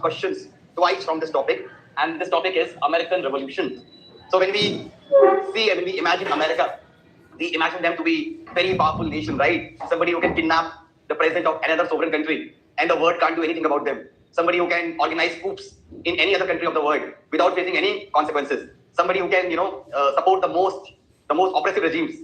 questions twice from this topic, and this topic is American Revolution. So when we see and when we imagine America, we imagine them to be very powerful nation, right? Somebody who can kidnap the president of another sovereign country, and the world can't do anything about them. Somebody who can organize coups in any other country of the world without facing any consequences. Somebody who can, support the most oppressive regimes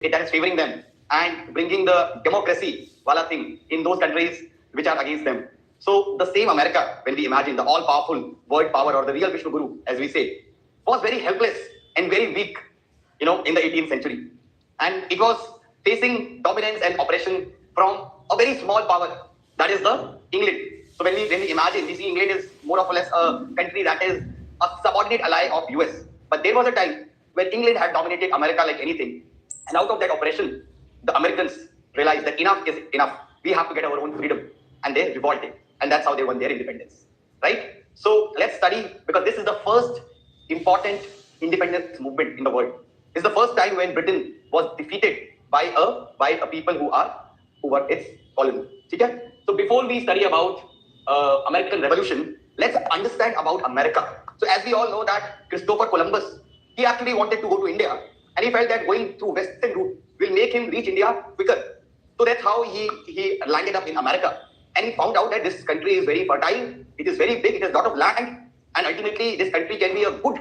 that is favoring them and bringing the democracy wala thing in those countries which are against them. So the same America, when we imagine the all-powerful world power or the real Vishnu Guru, as we say, was very helpless and very weak, in the 18th century. And it was facing dominance and oppression from a very small power, that is the England. So when we imagine, we see England is more or less a country that is a subordinate ally of US. But there was a time when England had dominated America like anything. And out of that oppression, the Americans realized that enough is enough. We have to get our own freedom. And they revolted. And that's how they won their independence. Right? So let's study, because this is the first important independence movement in the world. This is the first time when Britain was defeated by a people who were its colony. Okay? So before we study about American Revolution, let's understand about America. So as we all know that Christopher Columbus, he actually wanted to go to India, and he felt that going through western route will make him reach India quicker. So that's how he landed up in America. And he found out that this country is very fertile, it is very big, it has a lot of land, and ultimately this country can be a good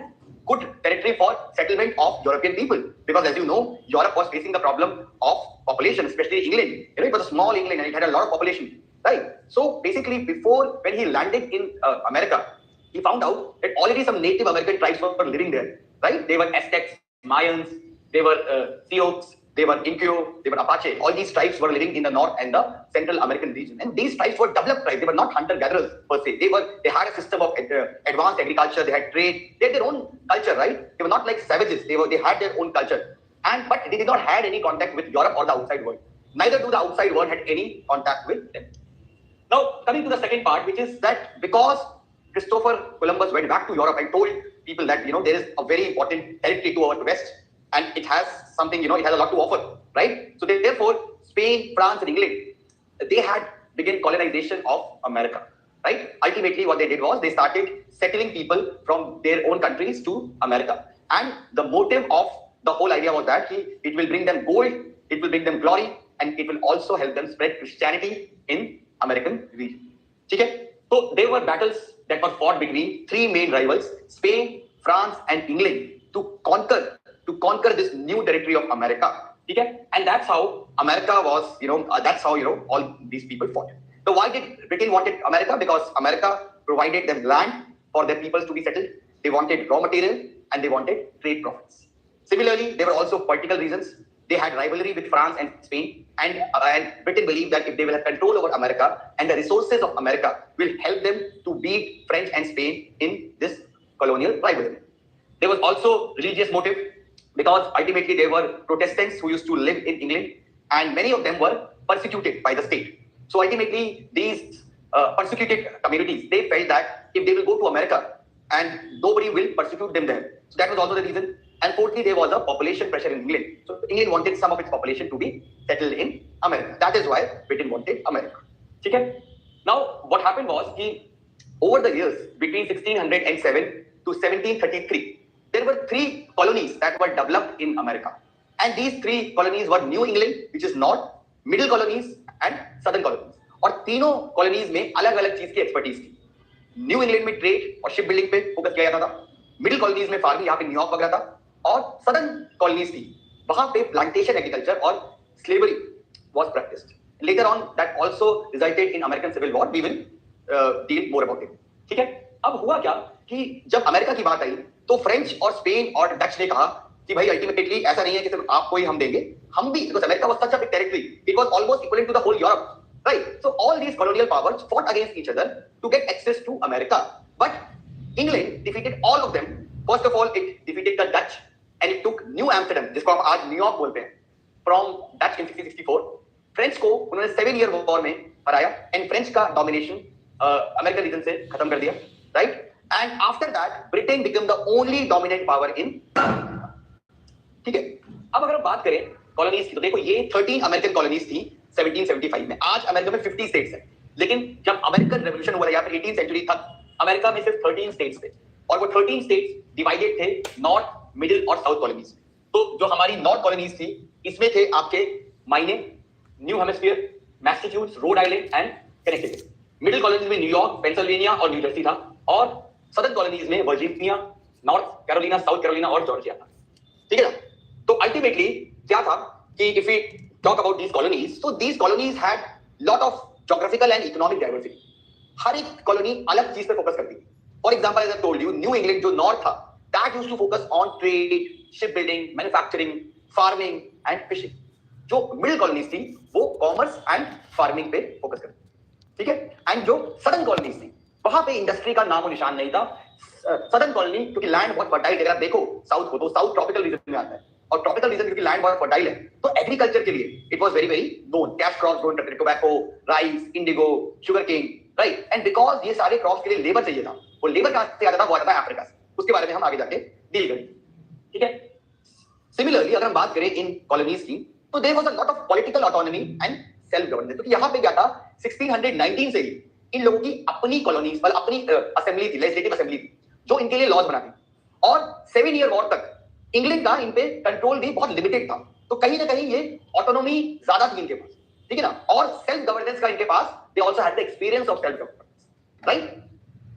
territory for settlement of European people. Because as you know, Europe was facing the problem of population, especially England. It was a small England and it had a lot of population, right? So basically, when he landed in America, he found out that already some Native American tribes were living there, right? They were Aztecs, Mayans, they were Sioux, they were Incio, they were Apache. All these tribes were living in the North and the Central American region. And these tribes were developed tribes. They were not hunter-gatherers per se. They had a system of advanced agriculture. They had trade. They had their own culture, right? They were not like savages. They had their own culture. But they did not have any contact with Europe or the outside world. Neither do the outside world had any contact with them. Now, coming to the second part, which is that because Christopher Columbus went back to Europe and told people that, there is a very important territory to our west, and it has something, it has a lot to offer, right? So therefore, Spain, France, and England, they had begun colonization of America, right? Ultimately, what they did was they started settling people from their own countries to America. And the motive of the whole idea was that it will bring them gold, it will bring them glory, and it will also help them spread Christianity in American region. Okay? So there were battles that were fought between three main rivals, Spain, France, and England, to conquer this new territory of America. Okay? And that's how America was, that's how, all these people fought. So why did Britain wanted America? Because America provided them land for their people to be settled. They wanted raw material and they wanted trade profits. Similarly, there were also political reasons. They had rivalry with France and Spain, and Britain believed that if they will have control over America and the resources of America will help them to beat French and Spain in this colonial rivalry. There was also religious motive, because ultimately they were Protestants who used to live in England, and many of them were persecuted by the state. So ultimately, these persecuted communities, they felt that if they will go to America and nobody will persecute them there. So that was also the reason. And fourthly, there was a population pressure in England. So England wanted some of its population to be settled in America. That is why Britain wanted America. Okay? Now, what happened was, over the years, between 1607 to 1733, there were three colonies that were developed in America. And these three colonies were New England, which is north, middle colonies, and southern colonies. और तीनों colonies में अलग-अलग चीज की expertise थी. New England में trade और ship building पे फोकस किया जाता था. मिडिल कॉलोनीज में फार्मिंग, यहाँ पे न्यूयॉर्क वगैरह था, और सदर्न कॉलोनीज थी, वहां पे प्लांटेशन एग्रीकल्चर और slavery was practised. Later on that also resulted in American civil war. We will deal more about it. ठीक है? अब हुआ क्या कि जब अमेरिका की बात आई तो फ्रेंच और स्पेन और डच ने कहा कि भाई अल्टीमेटली ऐसा नहीं है कि सिर्फ आपको ही हम देंगे, हम भी, because America was such a big territory, it was almost equivalent to the whole Europe, right? So all these colonial powers fought against each other to get access to America. But England defeated all of them. First of all, it defeated the Dutch and it took New Amsterdam, जिसको हम आज New York बोलते हैं, from Dutch in 1664. French को उन्होंने 7 year war में हराया and French का डोमिनेशन अमेरिकन रीजन से खत्म कर दिया, right? And after that Britain become the only dominant power in. ठीक है? अब अगर हम बात करें कॉलोनीज की, तो देखो ये 13 अमेरिकन कॉलोनीज थी 1775 में. आज अमेरिका में 50 स्टेट्स हैं, लेकिन जब अमेरिकन रेवोल्यूशन हुआ या फिर 18th सेंचुरी तक अमेरिका में सिर्फ 13 स्टेट्स थे और वो 13 स्टेट्स डिवाइडेड थे नॉर्थ, मिडिल और साउथ कॉलोनीज। तो जो हमारी नॉर्थ कॉलोनीज थी इसमें थे आपके Maine, New Hemisphere, Massachusetts, Rhode Island and Connecticut. Middle colonies में न्यूयॉर्क, पेंसिल्वेनिया और न्यू जर्सी था और सदर्न कॉलोनीज में Virginia, North Carolina, South Carolina और जॉर्जिया था। ठीक है ना? तो अल्टीमेटली क्या था कि if we talk about these colonies, so these colonies had lot of geographical and economic diversity. हर एक कॉलोनी अलग चीज पे फोकस करती थी। For example, as I told you, New England जो नॉर्थ था, that used to focus on trade, ship building, manufacturing, farming and fishing. जो मिडिल कॉलोनीज थी वो कॉमर्स एंड फार्मिंग पे फोकस करती। ठीक है? एंड जो सदर्न कॉलोनीज थी वहां पे इंडस्ट्री का नामो निशान नहीं था। सदर्न कॉलोनी क्योंकि लैंड बहुत फर्टाइल है, अगर आप देखो साउथ को तो साउथ ट्रॉपिकल रीजन में आता है और ट्रॉपिकल रीजन क्योंकि लैंड बहुत फर्टाइल है तो एग्रीकल्चर के लिए it was very very known. Cash crops grown करते थे, tobacco, rice, indigo, sugar cane, right? And because ये सारे क्रॉप्स के लिए लेबर चाहिए था, वो लेबर कहां से आता था? वो आता था अफ्रीका से। उसके बारे में हम आगे जाके डील करेंगे। ठीक है? सिमिलरली अगर हम बात करें इन कॉलोनीज की तो there was a lot of political autonomy and self governance. तो यहां पे क्या था, 1619 से ही इन लोगों की अपनी कॉलोनीज पर अपनी असेंबली थी, लेजिस्लेटिव असेंबली थी जो इनके लिए लॉज बनाती। और 7 ईयर वॉर तक इंग्लैंड का इन पे कंट्रोल भी बहुत लिमिटेड था। तो कहीं ना कहीं ये ऑटोनॉमी ज्यादा थी इनके पास। ठीक है ना? और सेल्फ गवर्नेंस का इनके पास, they also had the experience of self governance, right?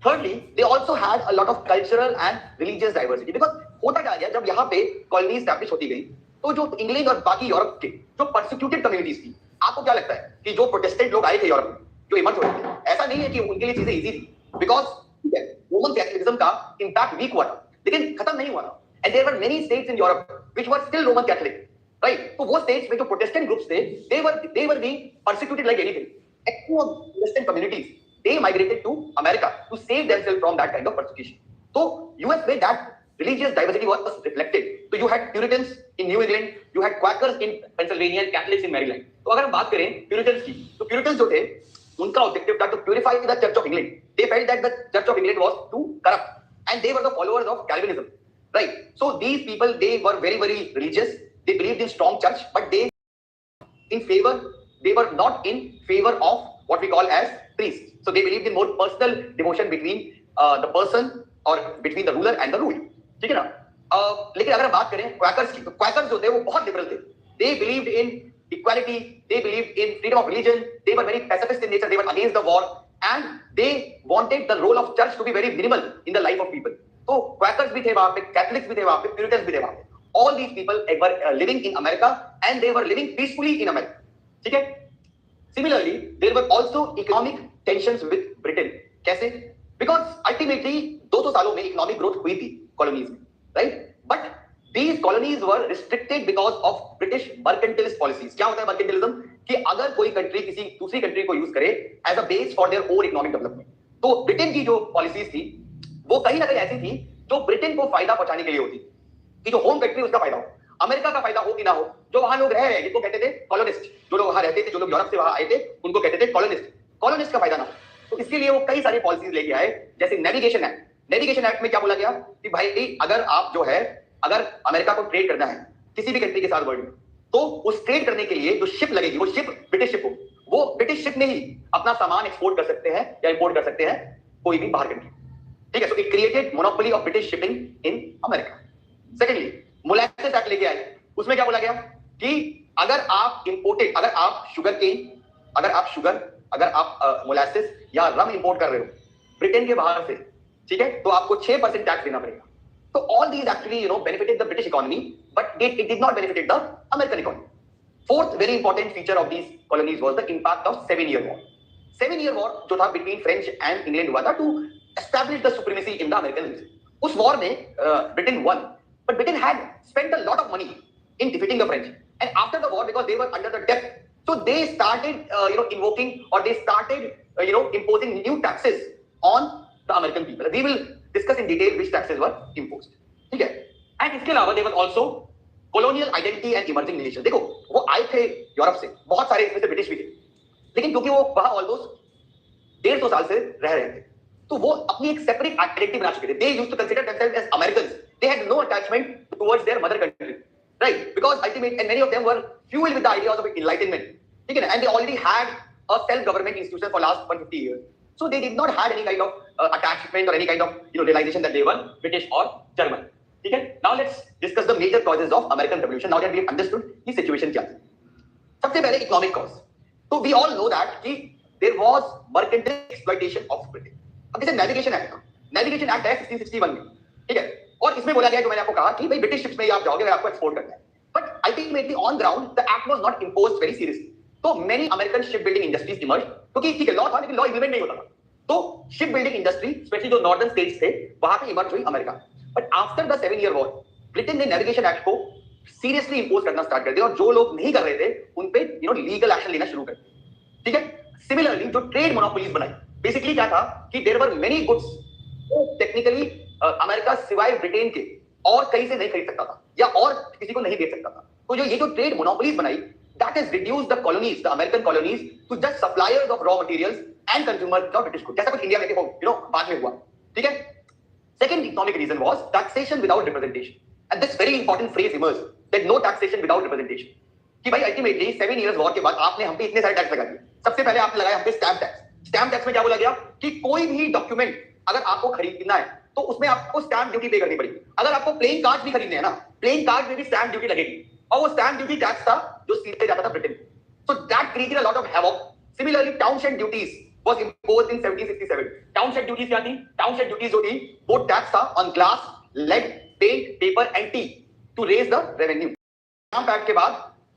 Thirdly, they also had a lot of cultural and religious diversity because होता क्या गया, जब यहाँ पे कॉलोनी एस्टैब्लिश होती गई तो जो इंग्लैंड और बाकी यूरोप के जो परसिक्यूटेड कम्युनिटीज थी, आपको क्या लगता है कि जो प्रोटेस्टेंट लोग आए थे यूरोप में, जो इमर्ज हुए थे, ऐसा नहीं है कि उनके लिए चीजें इजी थी, बिकॉज रोमन कैथोलिसिज्म का इंपैक्ट वीक हुआ था लेकिन खत्म नहीं हुआ था। And there were many states in Europe which were still Roman Catholic, right? तो वो स्टेट्स में जो प्रोटेस्टेंट ग्रुप्स थे, they were being persecuted like anything. Protestant communities, they migrated to America to save themselves from that kind of persecution. So US में that religious diversity was reflected. So you had Puritans in New England, you had Quakers in Pennsylvania and Catholics in Maryland. तो अगर हम बात करें Puritans की, तो Puritans जो थे उनका ऑब्जेक्टिव था to purify the Church of England. They felt that the Church of England was too corrupt and they were the followers of Calvinism, right? So these people, they were very very religious. They believed in strong church, but they were not in favor of what we call as priests. So they believed in more personal devotion between the person or between the ruler and the ruled. ठीक है ना? लेकिन अगर बात करें क्वैकर्स की, तो क्वैकर्स जो थे वो बहुत लिबरल थे. They believed in equality, they believed in freedom of religion, they were very pacifist in nature, they were against the war, and they wanted the role of church to be very minimal in the life of people. तो क्वैकर्स भी थे वहां पे, Catholics भी थे वहां पे, Puritans भी थे वहां पे. All these people were living in America and they were living peacefully in America. ठीक है? Similarly, there were also economic tensions with Britain. कैसे? Because ultimately 200 सालों में economic growth हुई थी colonies में, right? But these colonies were restricted because of British mercantilist policies. क्या होता है mercantilism? कि अगर कोई कंट्री किसी दूसरी कंट्री को यूज करे as a base for their own economic development, तो ब्रिटेन की जो पॉलिसीज थी वो कहीं ना कहीं ऐसी थी जो ब्रिटेन को फायदा पहुंचाने के लिए होती कि जो होम कंट्री उसका फायदा हो, अमेरिका का फायदा हो कि ना हो, जो वहां लोग रह रहे हैं जिनको कहते थे कॉलोनिस्ट, जो लोग वहां रहते थे, जो लोग यूरोप से वहां आए थे उनको कहते थे कॉलोनिस्ट, कॉलोनिस्ट का फायदा ना हो. तो इसके लिए वो कई सारी पॉलिसीज लेके आए, जैसे नेविगेशन एक्ट. नेविगेशन एक्ट में क्या बोला गया कि भाई अगर आप जो है अगर अमेरिका को ट्रेड करना है किसी भी कंट्री के साथ वर्ल्ड में, तो उस ट्रेड करने के लिए जो शिप लगेगी वो शिप ब्रिटिश शिप हो, वो ब्रिटिश शिप में ही अपना सामान एक्सपोर्ट कर सकते हैं या इंपोर्ट कर सकते हैं कोई भी बाहर कंट्री. ठीक है? So it created monopoly of British shipping in America. Secondly, molasses act लेके आए. उसमें क्या बोला गया कि अगर आप इंपोर्टेड, अगर आप शुगर केन, अगर आप मोलासेस या रम इंपोर्ट कर रहे हो ब्रिटेन के बाहर से, ठीक है, तो आपको 6% टैक्स देना पड़ेगा. तो all these actually benefited the British economy, but it did not benefited the American economy. Fourth very important feature of these colonies was the impact of 7 year war. 7 year war जो था between French and England हुआ था to establish the supremacy in the American region. उस war में Britain won, but Britain had spent a lot of money in defeating the French, and after the war, because they were under the debt, so they started invoking, or they started imposing new taxes on the American people. We will discuss in detail which taxes were imposed. ठीक है? And इसके अलावा there was also colonial identity and emerging nation. देखो वो आए थे Europe से, बहुत सारे इसमें से ब्रिटिश भी थे, लेकिन क्योंकि वो वहां ऑलमोस्ट 150 साल से रह रहे थे तो वो अपनी एक सेपरेट आइडेंटिटी बना चुके थे. They used to consider themselves as Americans. They had no attachment towards their mother country, right? Because ultimately, and many of them were fueled with the ideas of enlightenment. ठीक है ना? And they already had a self-government institution for last 150 years. So they did not had any kind of attachment or any kind of realization that they were British or German. ठीक है? Now let's discuss the major causes of American Revolution. Now that we have understood कि situation क्या थी. सबसे पहले economic cause. So we all know that कि there was mercantile exploitation of Britain. अब जैसे Navigation Act था. Navigation Act है 1661 में. ठीक है? और इसमें बोला गया जो मैंने आपको कहा कि भाई ब्रिटिश शिप्स में आप जाओगे अगर आपको एक्सपोर्ट करना है. But ultimately on ground the act was not imposed very seriously. तो many American shipbuilding industries emerged क्योंकि ठीक है लॉ था लेकिन लॉ इम्प्लीमेंट नहीं होता था. तो शिपबिल्डिंग इंडस्ट्री स्पेशली जो नॉर्दर्न स्टेट्स थे वहां पे इमर्ज हुई America. But after the 7 year war Britain ने नेविगेशन एक्ट को सीरियसली इंपोज करना स्टार्ट कर दिया और जो लोग नहीं कर रहे थे उन पे लीगल एक्शन लेना शुरू कर दिया. ठीक है. सिमिलरली जो ट्रेड मोनोपोलीज बनाई बेसिकली क्या था कि there were many goods technically America सिवाय ब्रिटेन के और कहीं से नहीं खरीद सकता था या और किसी को नहीं बेच सकता था. तो जो ट्रेड मोनोपोलीज बनाई that has reduced the colonies, the American colonies, to just suppliers of raw materials and consumers of British goods. जैसा कुछ इंडिया में बाद में हुआ. ठीक है. Second economic reason was taxation without representation. And this very important phrase emerged that no taxation without representation. कि भाई ultimately 7 years war के बाद आपने हम पे इतने सारे टैक्स लगा दिए. सबसे पहले आपने लगाया हम पे स्टैम्प टैक्स. स्टैम्प टैक्स में क्या बोला गया कि कोई भी डॉक्यूमेंट अगर आपको खरीदना है तो उसमें आपको स्टैम्प ड्यूटी पे करनी पड़ेगी. अगर आपको प्लेन कार्ड भी खरीदने हैं ना, प्लेन कार्ड में भी स्टैम्प ड्यूटी लगेगी. और वो स्टैम्प ड्यूटी टैक्स था जो सीधे जाता था Britain. So that created a lot of havoc. Similarly Townshend duties was imposed in 1767. Townshend duties क्या थी? टाउनशेंड ड्यूटीज जो थी वो टैक्स था on glass, lead, paint, paper and tea to raise the revenue. Stamp act के बाद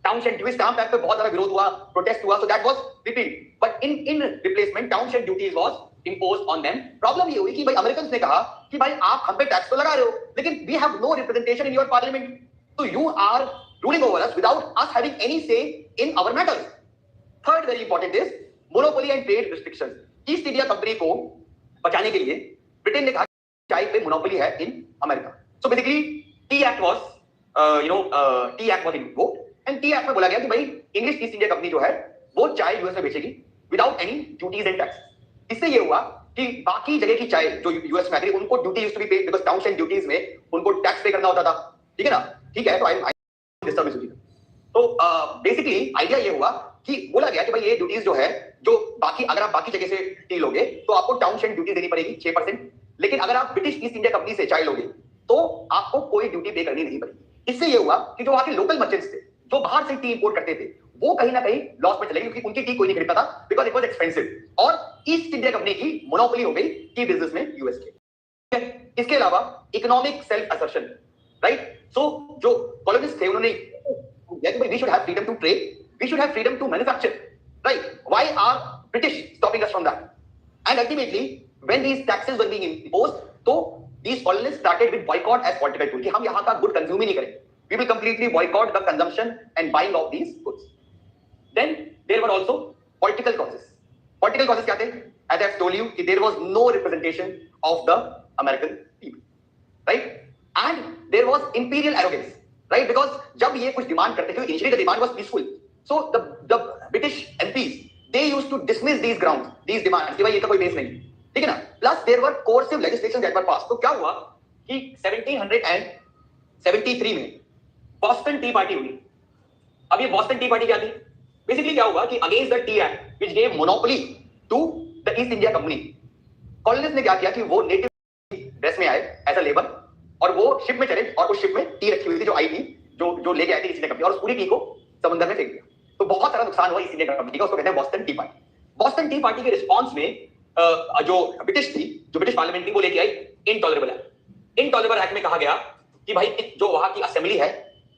Townshend duty, stamp act पे बहुत ज्यादा विरोध हुआ, प्रोटेस्ट हुआ, so that was repealed. But in replacement Townshend duties was imposed on them. Problem ये हुई कि भाई अमेरिकन ने कहा कि भाई आप हम पे टैक्स तो लगा रहे हो लेकिन we have no representation in your parliament. So you are ruling over us without us having any say in our matters. Third very important is monopoly and trade restrictions. East India company को बचाने के लिए Britain ने कहा चाय पे monopoly है in America. So basically T act was T act was invoked and T act में बोला गया कि भाई इंग्लिश ईस्ट इंडिया कंपनी जो है वो चाय यूएस में बेचेगी without any duties and tax. इससे ये हुआ कि बाकी जगह की चाय जो यूएस में आती है उनको duty used to be paid because Townshend duties में उनको टैक्स पे करना होता था. ठीक है ना. ठीक है. तो आई डिस्टर्ब इस. तो बेसिकली आइडिया ये हुआ कि बोला गया कि भाई ये ड्यूटीज जो है जो बाकी अगर आप बाकी जगह से टी लोगे तो आपको टाउनशेंड ड्यूटी देनी पड़ेगी 6%. लेकिन अगर आप ब्रिटिश ईस्ट इंडिया कंपनी से चाय लोगे तो आपको कोई ड्यूटी पे करनी नहीं पड़ेगी. इससे ये हुआ कि जो वहां के लोकल मर्चेंट्स थे जो बाहर से टी इंपोर्ट करते थे वो कहीं ना कहीं लॉस में चले गए क्योंकि उनकी टी कोई नहीं खरीदता था बिकॉज इट वाज एक्सपेंसिव. और ईस्ट इंडिया कंपनी की मोनोपोली हो गई टी बिजनेस में यूएस के. इसके अलावा economic self assertion. Right. So जो कॉलोनिस्ट थे उन्होंने we should have freedom to trade, we should have freedom to manufacture. Right. Why are British stopping us from that? And ultimately when these taxes were being imposed तो these colonist started with boycott as political tool कि हम यहां का good consume ही नहीं करेंगे. We will completely boycott the consumption and buying of these goods. Then there were also political causes. Political causes क्या थे? As I have told you, there was no representation of the American people, right? And there was imperial arrogance, right? Because जब ये कुछ demand करते थे, initially the demand was peaceful. So the British MPs they used to dismiss these grounds, these demands कि भाई ये तो कोई base नहीं, ठीक है ना? Plus there were coercive legislation that were passed. तो क्या हुआ कि 1773 में बॉस्टन टी पार्टी हुई. अब ये बॉस्टन टी पार्टी क्या थी? बेसिकली क्या हुआ कि against the tea act which gave monopoly to the East India company colonist ने क्या किया कि वो नेटिव ड्रेस में आए एज अ लेबर और वो शिप में चले और उस शिप में टी रखी हुई थी जो आई थी जो लेके आई थी ईस्ट इंडिया कंपनी और उस पूरी टी को समुद्र में फेंक दिया. तो बहुत सारा नुकसान हुआ ईस्ट इंडिया कंपनी का. उसको कहते हैं Boston T party. Boston T party के रिस्पॉन्स में जो ब्रिटिश पार्लियामेंट थी वो लेके आई इनटॉलरेबल एक्ट. इनटॉलरेबल एक्ट में कहा गया कि भाई जो वहां की असेंबली है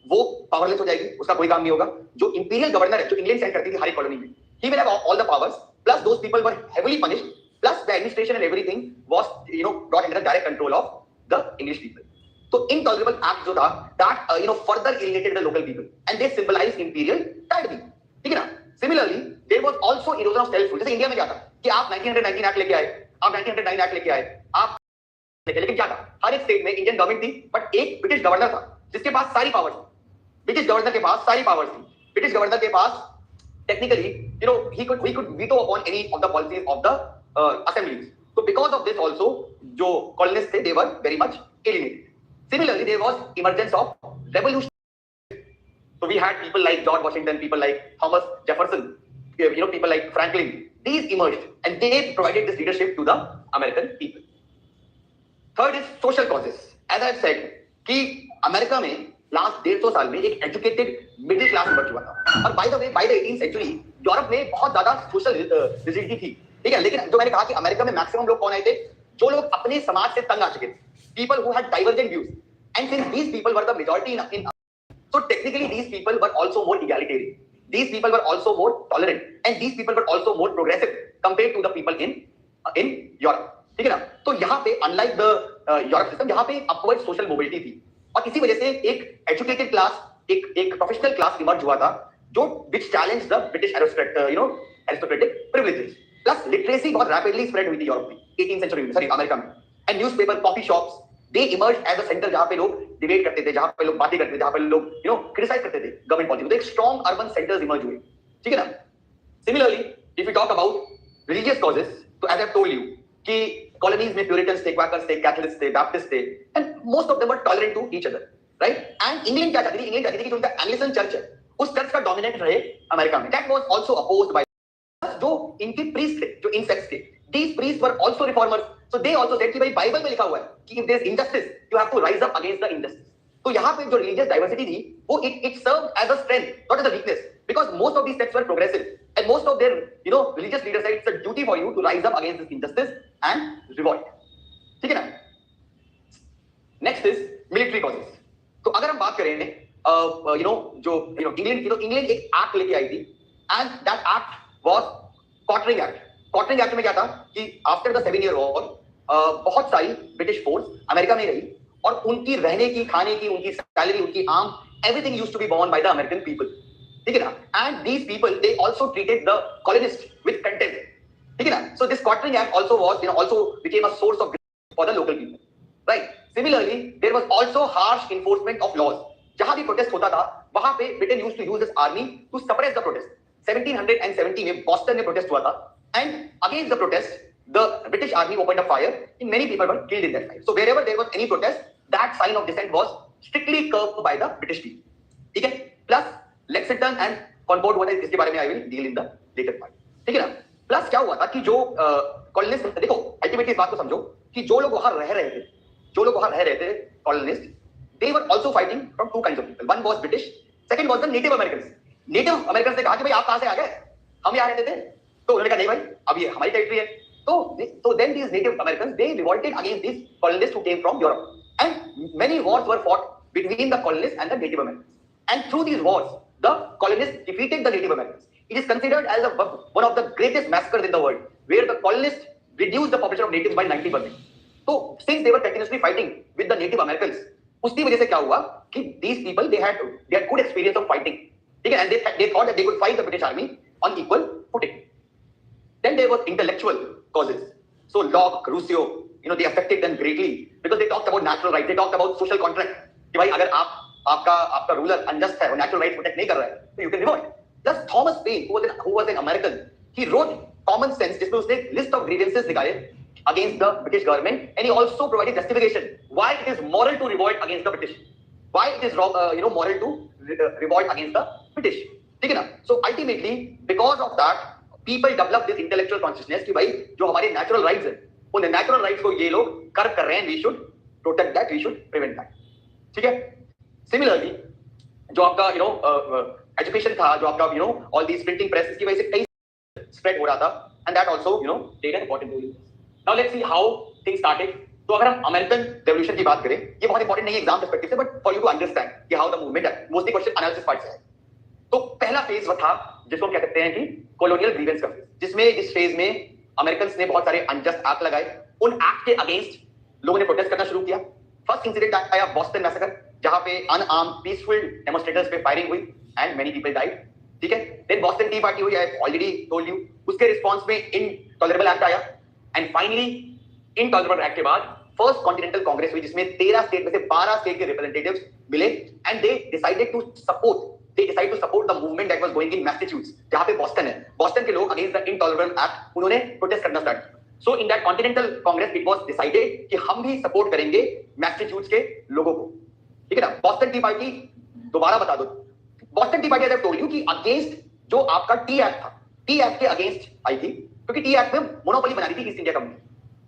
वो पावरलेस हो जाएगी, उसका कोई काम नहीं होगा. जो इंपीरियल गवर्नर है जो इंग्लैंड सेंड करती थी हर कॉलोनी में, he will have all the powers plus those people were heavily punished plus the administration and everything was brought under the direct control of the English people. तो intolerable act जो था that further alienated the local people and they symbolize imperial tyranny. ठीक है ना. Similarly there was also erosion of self rule. जैसे India में क्या था कि आप 1919 एक्ट लेके आए, आप 1909 एक्ट लेके आए, आप लेकिन क्या था हर एक स्टेट में इंडियन गवर्नमेंट थी बट एक ब्रिटिश गवर्नर था जिसके पास सारी पावर्स थी. ब्रिटिश गवर्नर के पास सारी पावर्स थी. ब्रिटिश गवर्नर के पास technically he could veto upon any of the policies of the assemblies. So because of this also जो colonists थे they were very much alienated. Similarly there was emergence of revolution. So we had people like George Washington, people like Thomas Jefferson, people like Franklin, These emerged and they provided this leadership to the American people. Third is social causes. As I said कि America में last 150 साल में एक educated middle class emerge हुआ था और by the way by the 18th century Europe में बहुत ज्यादा सोशल रिजिडिटी थी, ठीक है, लेकिन जो मैंने कहा कि अमेरिका में मैक्सिमम लोग कौन आए थे, जो लोग अपने समाज से तंग आ चुके थे, people who had divergent views, and since these people were the majority in so technically these people were also more egalitarian, these people were also more tolerant, and these people were also more progressive compared to the people in Europe, ठीक है ना। तो यहाँ पे unlike the Europe system, यहाँ पे upward social mobility थी और इसी वजह से एक एजुकेटेड क्लास, एक प्रोफेशनल क्लास इमर्ज हुआ था जो which challenge the British aristocratic privileges. Plus literacy बहुत रैपिडली स्प्रेड हुई थी यूरोप में 18th सेंचुरी में, सॉरी अमेरिका में, and newspaper, coffee shops, they emerge as a centre जहां पे लोग डिबेट करते थे, जहां पे लोग बातें करते थे, जहां पे लोग क्रिटिसाइज करते थे गवर्नमेंट पॉलिसी। तो एक स्ट्रॉन्ग अर्बन सेंटर्स इमर्ज हुए, ठीक है ना। Similarly if you talk about religious causes, तो as I have told you कि कॉलोनीज में प्यूरिटन्स थे, क्वाकर्स थे, कैथोलिक्स थे, बैप्टिस्ट थे, and most of them were tolerant to each other, right. And England क्या चाहती थी, इंग्लैंड चाहती थी कि जो उनका एंग्लिकन चर्च है उस चर्च का डोमिनेंट रहे अमेरिका में। That was also opposed by जो इनके प्रीस्ट थे, जो इंसेक्ट्स थे, these priests were also reformers, so they also said कि भाई बाइबल में लिखा हुआ है कि if there is injustice you have to rise up against the injustice। तो यहाँ पे जो रिलीजियस डाइवर्सिटी थी वो it served as a strength, not as a weakness, because most of these sects were progressive and most of their religious leaders said it's a duty for you to rise up against this injustice and revolt, ठीक है ना। Next is military causes. तो अगर हम बात करें जो England की, तो इंग्लैंड एक एक्ट लेके आई थी and that act was quartering act. Quartering act में क्या था कि आफ्टर द 7 ईयर वॉर बहुत सारी ब्रिटिश फोर्स अमेरिका में रही और उनकी रहने की, खाने की, उनकी सैलरी, उनकी arm, everything used to be borne by the American people, ठीक है ना। And these people they also treated the colonist with contempt, ठीक है ना। So this quartering act also was also became a source of for the local people, right. Similarly there was also harsh enforcement of laws. जहां भी protest होता था वहां पे Britain used to use this army to suppress the protest. 1770 में Boston में protest हुआ था and against the protest the British army opened a fire and many people were killed in that fire। So wherever there was any protest that sign of dissent was strictly curbed by the British people, ठीक है। Plus Lexington and concord हुआ था, इसके बारे में I will deal in the later part, ठीक है ना। प्लस क्या हुआ था कि जो कॉलोनिस्ट, देखो अल्टीमेटली इस बात को समझो कि जो लोग वहां रह रहे थे colonist, they were also fighting from two kinds of people। one was British, second was the Native Americans। Native Americans ने कहा कि भाई आप कहां से आ गए, हम यहाँ रहते थे, तो उन्होंने कहा नहीं भाई अब ये हमारी टेरिटरी है। तो then these Native Americans they revolted against these colonists who came from Europe, and many wars were fought between the colonists and the Native Americans, and through these wars the colonists defeated the Native Americans। It is considered as one of the greatest massacres in the world where the colonists reduced the population of natives by 90%। so since they were continuously fighting with the Native Americans, उसकी वजह से क्या हुआ कि these people they had good experience of fighting, ठीक है, and they thought that they could fight the British army on equal footing। Then there was intellectual causes। So Locke, Rousseau, they affected them greatly because they talked about natural rights, they talked about social contract कि भाई अगर आपका ruler unjust है और natural rights protect नहीं कर रहा है तो you can revolt. Plus Thomas pen who was an American, he wrote Common Sense जिसमें उसने लिस्ट ऑफ ग्रीवेंसेस निकाले against the British government, and he also provided justification why it is moral to revolt against the British, why it is moral to revolt against the British, ठीक है ना। So ultimately because of that people develop this intellectual consciousness कि भाई जो हमारे natural rights हैं उन natural rights को ये लोग कर्व कर रहे हैं, we should protect that, we should prevent that, ठीक है। Similarly जो आपका education था, जो आपका all these printing press, इसकी वजह से कई spread हो रहा था, and that also played an important role। Now let's see how things started। तो अगर हम अमेरिकन रेवोल्यूशन की बात करें, ये बहुत इंपॉर्टेंट नहीं है एग्जाम पर्सपेक्टिव से, but for you to understand कि हाउ द मूवमेंट है, मोस्टली क्वेश्चन एनालिसिस पार्ट से है। तो पहला फेज वो था जिसको हम कह सकते हैं कि कॉलोनियल ग्रीवेंस का फेज, जिसमें इस फेज में अमेरिकन ने बहुत सारे अनजस्ट एक्ट लगाए, उन एक्ट के अगेंस्ट लोगों ने प्रोटेस्ट करना शुरू किया। फर्स्ट इंसिडेंट आया बॉस्टन मैसेकर, जहां पे अनआर्म्ड पीसफुल डेमोन्स्ट्रेटर्स पे फायरिंग हुई एंड मेनी पीपल डाइड, ठीक है। देन बॉस्टन टी पार्टी हुई, आई ऑलरेडी टोल्ड यू। उसके रिस्पांस में इनटॉलरेबल एक्ट आया, एंड फाइनली इनटॉलरेबल एक्ट के बाद फर्स्ट कॉन्टिनेंटल कांग्रेस हुई, जिसमें 13 स्टेट में से 12 स्टेट के रिप्रेजेंटेटिव्स मिले, and they decided to support the movement that was going in Massachusetts, जहां पे बॉस्टन है। बॉस्टन के लोग अगेंस्ट द इनटॉलरेबल एक्ट उन्होंने प्रोटेस्ट करना स्टार्ट किया। So in that Continental Congress it was decided कि हम भी सपोर्ट करेंगे मैसाचुसेट्स के लोगों को, ठीक है ना। बॉस्टन टी पार्टी, दोबारा बता दो, Boston T party I told you कि अगेंस्ट जो आपका टी एक्ट था, टी एक्ट के अगेंस्ट आई थी, क्योंकि टी एक्ट में मोनोपोली बना दी थी ईस्ट इंडिया कंपनी,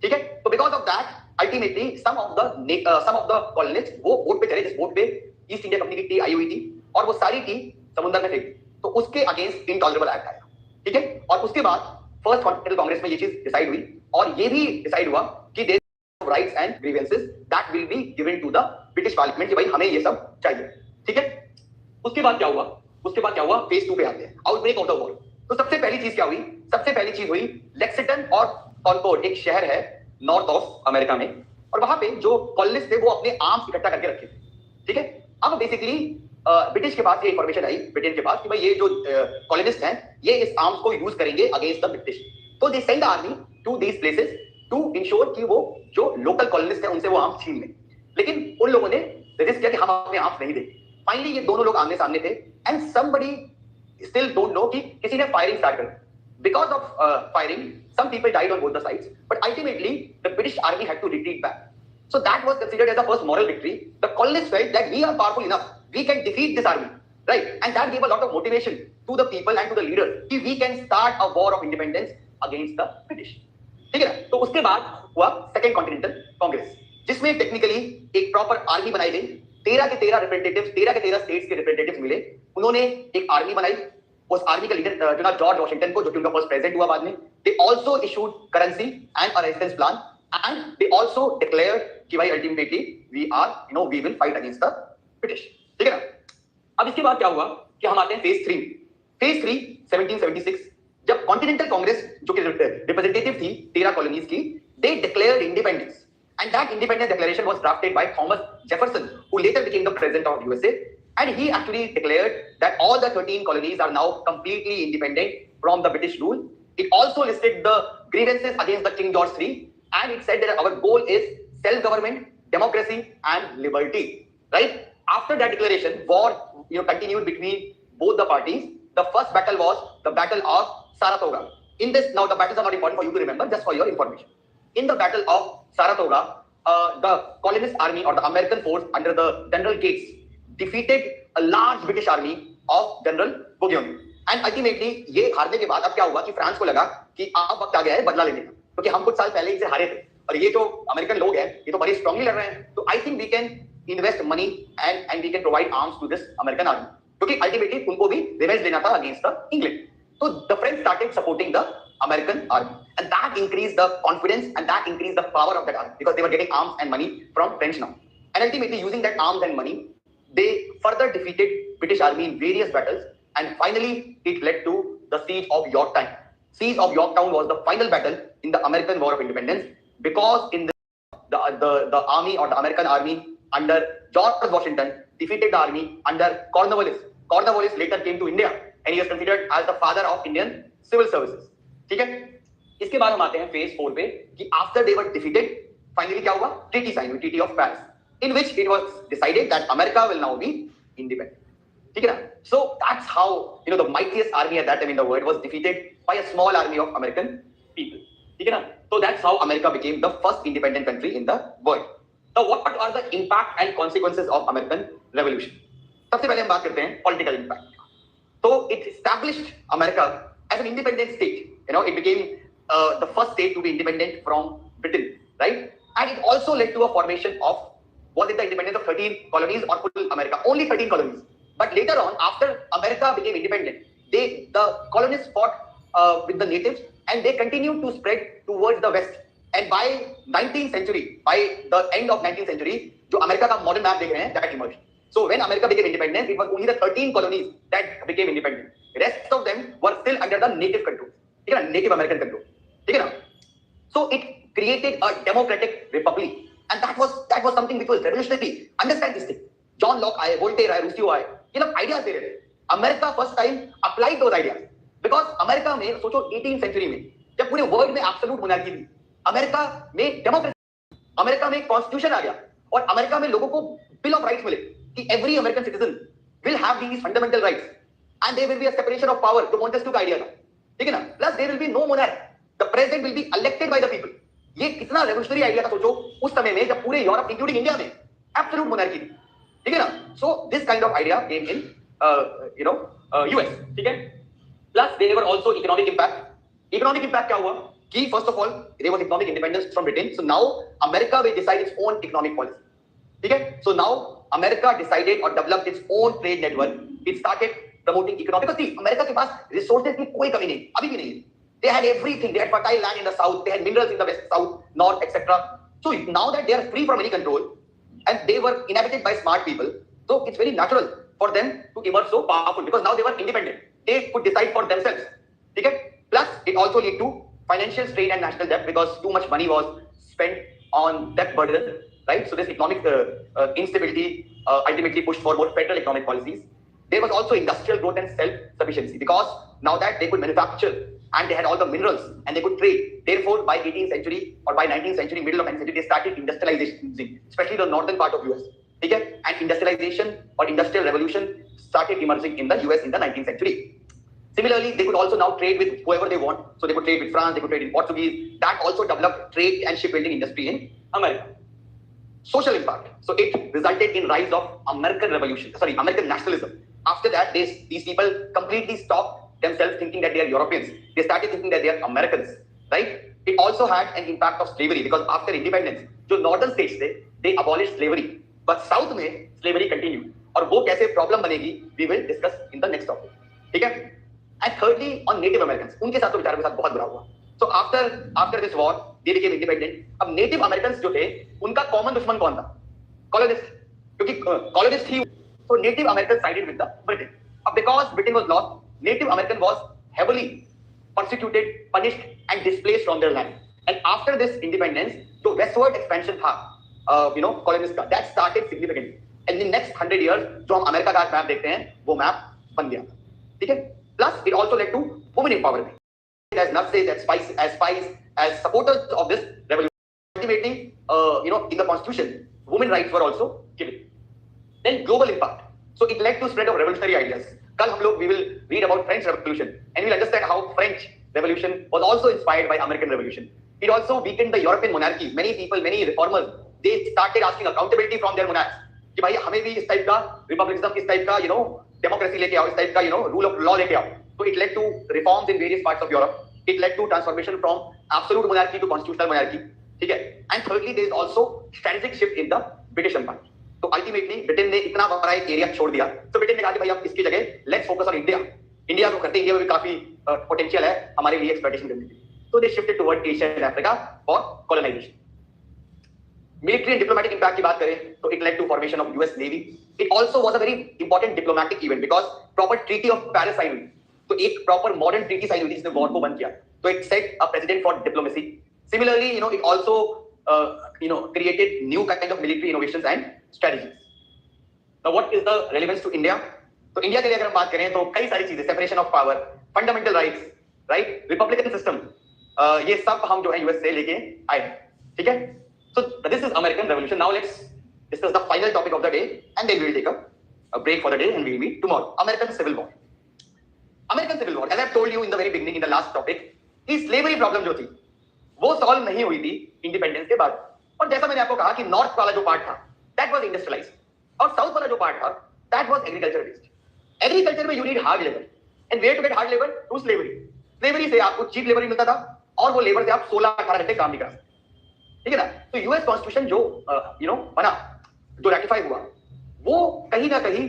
ठीक है। तो because of that ultimately some of the colonist वो बोट पे चले जिस बोट पे ईस्ट इंडिया कंपनी की टी आई हुई थी, और वो सारी टी समुद्र में फेंक दी। तो उसके अगेंस्ट इनटॉलरेबल एक्ट आया, ठीक है। और उसके बाद फर्स्ट कॉन्टिनेंटल कांग्रेस में ये चीज डिसाइड हुई, और ये भी डिसाइड हुआ कि their rights and grievances that will be given to the British parliament कि भाई हमें ये सब चाहिए, ठीक है। उसके बाद क्या हुआ, फेज 2 पे आते हैं, आउटब्रेक ऑफ द वॉर। तो सबसे पहली चीज क्या हुई, सबसे पहली चीज हुई लेक्सिटन और कॉनकॉर्ड, एक शहर है नॉर्थ ऑफ अमेरिका में, और वहां पे जो कॉलोनिस्ट थे वो अपने आर्म्स इकट्ठा करके रखे थे, ठीक है। अब बेसिकली ब्रिटिश के पास ये इंफॉर्मेशन आई, ब्रिटेन के पास, कि भाई ये जो कॉलोनिस्ट हैं ये इस आर्म्स को यूज करेंगे अगेंस्ट द ब्रिटिश। तो they send army to these places to ensure कि वो जो लोकल कॉलोनिस्ट हैं उनसे वो आर्म्स छीन लें। लेकिन उन लोगों ने रेजिस्ट किया कि हम अपने आर्म्स नहीं देंगे। फाइनली ये दोनों लोग आमने सामने थे, and somebody still don't know कि किसी ने फायरिंग स्टार्ट कर दी। Because of firing some people died on both the sides, but ultimately the British army had to retreat back. So that was considered as the first moral victory. The colonists felt that we are powerful enough, we can defeat this army, right? And that gave a lot of motivation to the people and to the leaders कि we can start a war of independence against the British. ठीक है ना? तो उसके बाद हुआ second continental Congress, जिसमें technically एक प्रॉपर आर्मी बनाई गई। 13 के 13 रिप्रेजेंटेटिव्स, 13 के 13 स्टेट्स के रिप्रेजेंटेटिव्स मिले, उन्होंने एक आर्मी बनाई। उस आर्मी का लीडर चुना जॉर्ज वॉशिंगटन को, जो कि उनका फर्स्ट प्रेसिडेंट हुआ बाद में। They also issued currency and a resistance plan, and they also declared कि भाई ultimately we are, we will fight against the British, ठीक है ना। अब इसके बाद क्या हुआ कि हम आते हैं फेज 3। फेज 3 1776, जब कॉन्टिनेंटल कांग्रेस जो कि रिप्रेजेंटेटिव थी 13 कॉलोनीज की, they declared independence, and that independence declaration was drafted by Thomas Jefferson, who later became the president of USA, and he actually declared that all the 13 colonies are now completely independent from the British rule. It also listed the grievances against the King George III, and it said that our goal is self-government, democracy, and liberty. Right? After that declaration, war continued between both the parties. The first battle was the Battle of Saratoga. In this, now the battles are not important for you to remember, just for your information. In the Battle of Saratoga, the colonist army or the American force under the General Gates defeated a large British army of General Buguion. And ultimately, ये हारने के बाद अब क्या हुआ कि France को लगा कि अब वक्त आ गया है बदला लेने का, क्योंकि हम कुछ साल पहले इनसे हारे थे, और ये जो अमेरिकन लोग हैं ये तो बड़े स्ट्रांगली लड़ रहे हैं। तो I think we can invest money and we can provide arms to this American army, क्योंकि अल्टीमेटली उनको भी रिवेंज लेना था अगेंस्ट द इंग्लैंड। तो the French started supporting the American army, and that increase the confidence and that increase the power of that army, because they were getting arms and money from French now, and ultimately using that arms and money they further defeated British army in various battles, and finally it led to the siege of Yorktown. Siege of Yorktown was the final battle in the American War of Independence, because in the army or the American army under George Washington defeated the army under Cornwallis. Cornwallis later came to India and he is considered as the father of Indian civil services. ठीक है, इसके बाद हम आते हैं phase 4 पे कि after they were defeated, finally क्या हुआ, treaty sign हुई, Treaty of Paris, in which it was decided that America will now be independent. ठीक है ना? So that's how the mightiest army at that time in the world was defeated by a small army of American people. ठीक है ना? So that's how America became the first independent country in the world. Now what are the impact and consequences of American Revolution? सबसे पहले हम बात करते हैं political impact. So it established America as an independent state. It became the first state to be independent from Britain, right? And it also led to a formation of, was it the independence of 13 colonies or full America? Only 13 colonies. But later on, after America became independent, the colonists fought with the natives, and they continued to spread towards the west. And by 19th century, by the end of 19th century, जो America का modern map देख रहे हैं, that emerged. So when America became independent, it was only the 13 colonies that became independent. Rest of them were still under the native control. ठीक है ना? Native American control. ठीक है ना? So it created a democratic republic. And that was something which was revolutionary. Understand this thing. John Locke आए, Voltaire आए, Rousseau आए, ये लोग आइडियाज दे रहे थे। America first time applied those ideas, because America में सोचो 18th सेंचुरी में जब पूरे वर्ल्ड में एब्सोल्यूट मोनार्की थी, अमेरिका में डेमोक्रेसी, अमेरिका में कॉन्स्टिट्यूशन आ गया, और अमेरिका में लोगों को बिल ऑफ राइट्स मिले कि every American citizen will have these fundamental rights, and there will be a separation of power, जो मॉन्टेस्क्यू का आइडिया था। ठीक है ना? Plus there will be no monarch, the president will be elected by the people. ये कितना revolutionary idea था सोचो उस समय में जब पूरे यूरोप इंक्लूडिंग इंडिया में एब्सोल्यूट मोनार्की थी। ठीक है ना? So this kind of idea came in US. ठीक है? Plus there were also economic impact. Economic impact क्या हुआ कि first of all there was economic independence from Britain, so now America will decide its own economic policy. ठीक है, so now America decided और developed its own trade network. It started promoting economic. Because America के पास resources की कोई कमी नहीं, अभी भी नहीं है. They had everything. They had fertile land in the south. They had minerals in the west, south, north, etc. So now that they are free from any control, and they were inhabited by smart people, so it's very natural for them to emerge so powerful because now they were independent. They could decide for themselves. Okay? Plus, it also led to financial strain and national debt because too much money was spent on debt burden, right? So this economic instability ultimately pushed for more federal economic policies. There was also industrial growth and self-sufficiency because now that they could manufacture and they had all the minerals and they could trade. Therefore, by 18th century or by 19th century, middle of 19th century, they started industrialization, especially the northern part of US. Okay? And industrialization or industrial revolution started emerging in the US in the 19th century. Similarly, they could also now trade with whoever they want. So they could trade with France, they could trade in Portuguese. That also developed trade and shipbuilding industry in America. Social impact. So it resulted in rise of American nationalism. After that, these people completely stopped themselves thinking that they are Europeans. They started thinking that they are Americans, right? It also had an impact of slavery because after independence, जो northern states थे, they abolished slavery, but south में slavery continued. और वो कैसे problem बनेगी, we will discuss in the next topic. ठीक है? And thirdly, on Native Americans, उनके साथ तो बेचारों के साथ बहुत बुरा हुआ. So after this war, they became independent. अब Native Americans जो थे, उनका common दुश्मन कौन था? Colonists. क्योंकि colonists he, so Native Americans sided with the Britain. Because Britain was lost, Native American was heavily persecuted, punished, and displaced from their land. And after this independence, the westward expansion था, colonists का, that started significantly. And in the next 100 years, जो हम America का map देखते हैं, वो map बन गया. ठीक है? Plus, it also led to women empowerment. As nurses, as spies, as supporters of this revolution. Ultimately, in the constitution, women rights were also given. Then global impact. So it led to spread of revolutionary ideas. कल हम लोग we will read about French Revolution and we'll understand how French Revolution was also inspired by American Revolution. It also weakened the European monarchy. Many people, many reformers, they started asking accountability from their monarchs. कि भाई हमें भी इस type का republicanism, इस type का democracy लेके आओ, इस टाइप का रूल ऑफ लॉ लेके आओ. So it led to reforms in various parts of Europe. It led to transformation from absolute monarchy to constitutional monarchy. ठीक है? And thirdly, there is also strategic shift in the British Empire. तो ultimately Britain ने इतना बड़ा एक area छोड़ दिया, तो ब्रिटेन ने कहा कि भाई अब इसकी जगह let's focus on India. India को करते, इंडिया में भी काफी पोटेंशियल है हमारे लिए एक्सप्लॉइटेशन करने के लिए. तो they shifted toward Asia and Africa for colonization. Military and diplomatic impact की बात करें तो it led to formation of US navy. It also was a very important diplomatic event because proper treaty of Paris sign हुई. तो एक proper modern treaty sign हुई जिसने war को बंद किया. तो it set a president for diplomacy. Similarly it also created new kind of military innovations and strategies. Now, what is the relevance to India? तो इंडिया के लिए अगर हम बात करें तो कई सारी चीजें, separation of power, fundamental rights, right, Republican system, ये सब हम जो है यूएस से लेके आए हैं. ठीक है? So this is American Revolution. Now let's discuss the final topic of the day and then we will take a break for the day and we will meet tomorrow. American Civil War. American Civil War, as I have told you in the very beginning in the last topic, कि slavery problem जो थी वो solve नहीं हुई थी independence के बाद. और जैसा मैंने आपको कहा कि नॉर्थ वाला जो पार्ट था दैट वाज इंडस्ट्रियलाइज्ड और साउथ वाला जो पार्ट था that was agriculture based. Agriculture में you need hard labour and where to get hard labour? Through slavery. Slavery से आपको चीप लेबर मिलता था और वो लेबर से आप 16-18 घंटे काम भी करा सकते. ठीक है ना? तो यूएस कॉन्स्टिट्यूशन जो बना, जो रेटिफाई हुआ, वो कहीं ना कहीं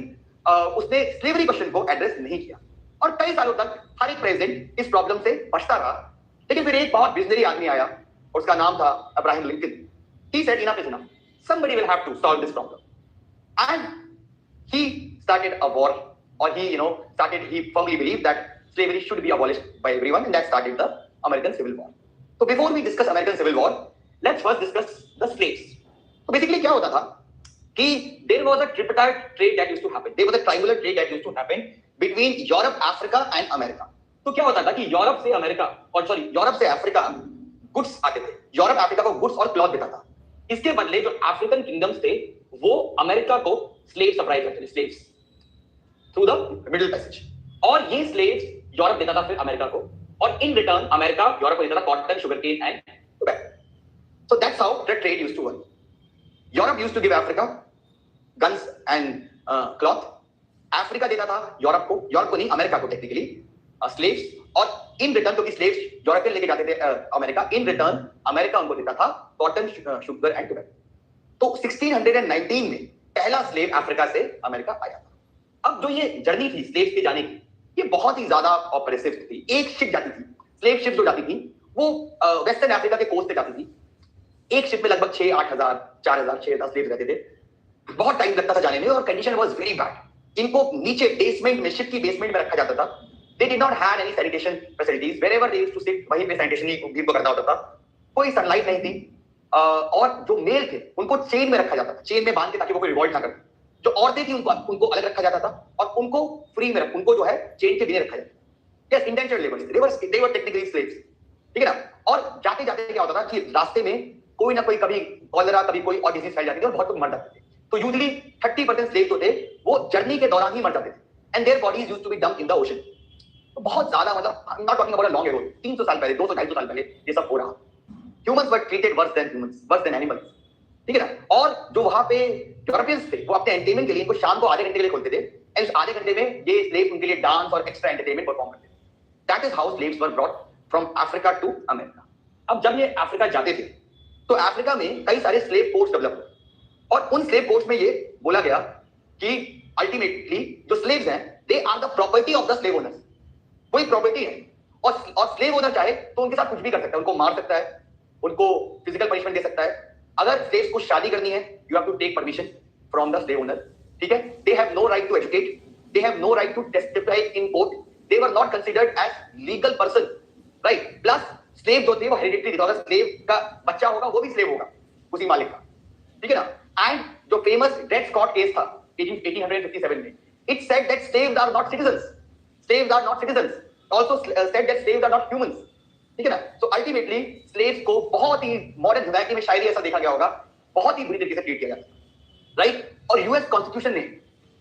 उसने स्लेवरी क्वेश्चन को एड्रेस नहीं किया और कई सालों तक हर एक प्रेसिडेंट इस प्रॉब्लम से बचता रहा. लेकिन फिर एक बहुत विजनरी आदमी आया, उसका नाम था Abraham Lincoln. He said enough is enough. Somebody will have to solve this problem. And he started a war, or he firmly believed that slavery should be abolished by everyone, and that started the American Civil War. So before we discuss American Civil War, let's first discuss the slaves. So basically क्या होता था कि there was a tripartite trade that used to happen. There was a triangular trade that used to happen between Europe, Africa and America. तो क्या होता था कि Europe से अमेरिका यूरोप से अफ्रीका गुड्स आते थे. यूरोप अफ्रीका को गुड्स और क्लॉथ देता था. इसके बदले जो अफ्रीकन किंगडम्स थे वो अमेरिका को स्लेव सप्लाई करते थे, slaves through the middle passage. और ये स्लेव्स यूरोप देता था फिर अमेरिका को, और इन रिटर्न अमेरिका यूरोप को देता था cotton, sugar cane and tobacco. So that's how the trade used to work. Europe used to give Africa guns and cloth. Africa देता था यूरोप को नहीं अमेरिका को टेक्निकली स्लेव्स और इन रिटर्न क्योंकि स्लेव्स यूरोपियन लेके जाते थे अमेरिका, इन रिटर्न अमेरिका उनको देता था कॉटन, शुगर एंड टोबैको। तो 1619 में पहला स्लेव अफ्रीका से अमेरिका आया था। अब जो ये जर्नी थी स्लेव्स के जाने की, ये बहुत ही ज्यादा ऑपरेसिव थी। एक शिप जाती थी, स्लेव शिप जो जाती थी वो वेस्टर्न अफ्रीका के कोस्ट पे जाती थी। एक शिप में लगभग 6-8 हजार 4 हजार 6 हजार स्लेव्स रहते थे। बहुत टाइम लगता था जाने में और कंडीशन वाज वेरी बैड। इनको नीचे बेसमेंट में, शिप की बेसमेंट में रखा जाता था। They did not have any sanitation facilities, wherever they used to sit वहीं पे सैनिटेशन ही करना होता था। कोई सनलाइट नहीं थी। और जो मेल थे उनको चेन में रखा जाता था, चेन में बांध के, ताकि वो कोई रिवॉल्ट ना करे। जो औरतें थी उनको अलग रखा जाता था और उनको फ्री में उनको जो है चेन के बिना रखा जाता था। यस, इंडेंचर्ड लेबर्स, दे वर टेक्निकली स्लेव्स, ठीक है ना। और जाते जाते क्या होता था कि रास्ते में कोई ना कोई, कभी कॉलरा, कभी कोई और डिजीज फैल जाती थी और बहुत लोग मर जाते थे। तो यूजुअली 30% स्लेव जो थे वो जर्नी के दौरान ही मर जाते थे, and their bodies used to be dumped in the ocean. तो बहुत ज्यादा, मतलब I am not talking about a long ago, 300 साल पहले, 200-250 साल पहले ये सब हो रहा। Humans were treated worse than humans, worse than animals, ठीक है ना। और जो वहां पे यूरोपियंस थे वो अपने एंटरटेनमेंट के लिए इनको शाम को आधे घंटे के लिए खोलते थे, और इस आधे घंटे में ये स्लेव उनके लिए डांस और एक्स्ट्रा एंटरटेनमेंट परफॉर्म करते थे। That is how slaves were brought from Africa to America. अब जब ये अफ्रीका जाते थे तो अफ्रीका में कई सारे स्लेव पोर्ट्स डेवलप हुए, और उन स्लेव पोर्ट्स में ये बोला गया कि अल्टीमेटली जो स्लेव्स हैं they are the property of the slave owners. कोई प्रॉपर्टी है, और स्लेव ओनर चाहे तो उनके साथ कुछ भी कर सकता है, उनको मार सकता है, उनको फिजिकल पनिशमेंट दे सकता है। अगर स्लेव्स को शादी करनी है, you have to take permission from the slave owner, ठीक है। They have no right to educate, they have no right to testify in court, they were not considered as legal person, right. Plus slave जो थे वो hereditary थे, तो अगर slave का बच्चा होगा वो भी स्लेव होगा उसी मालिक का, ठीक है ना। एंड जो फेमस ड्रेड स्कॉट केस था 1857 में, it said that slaves are not citizens, slaves are not citizens, also said that slaves are not humans, ठीक है ना। तो अल्टीमेटली स्लेव्स को बहुत ही मॉडर्न ह्यूमैनिटी में शायद ऐसा देखा गया होगा, बहुत ही बुरी तरीके से ट्रीट किया गया, राइट। और यूएस कॉन्स्टिट्यूशन ने,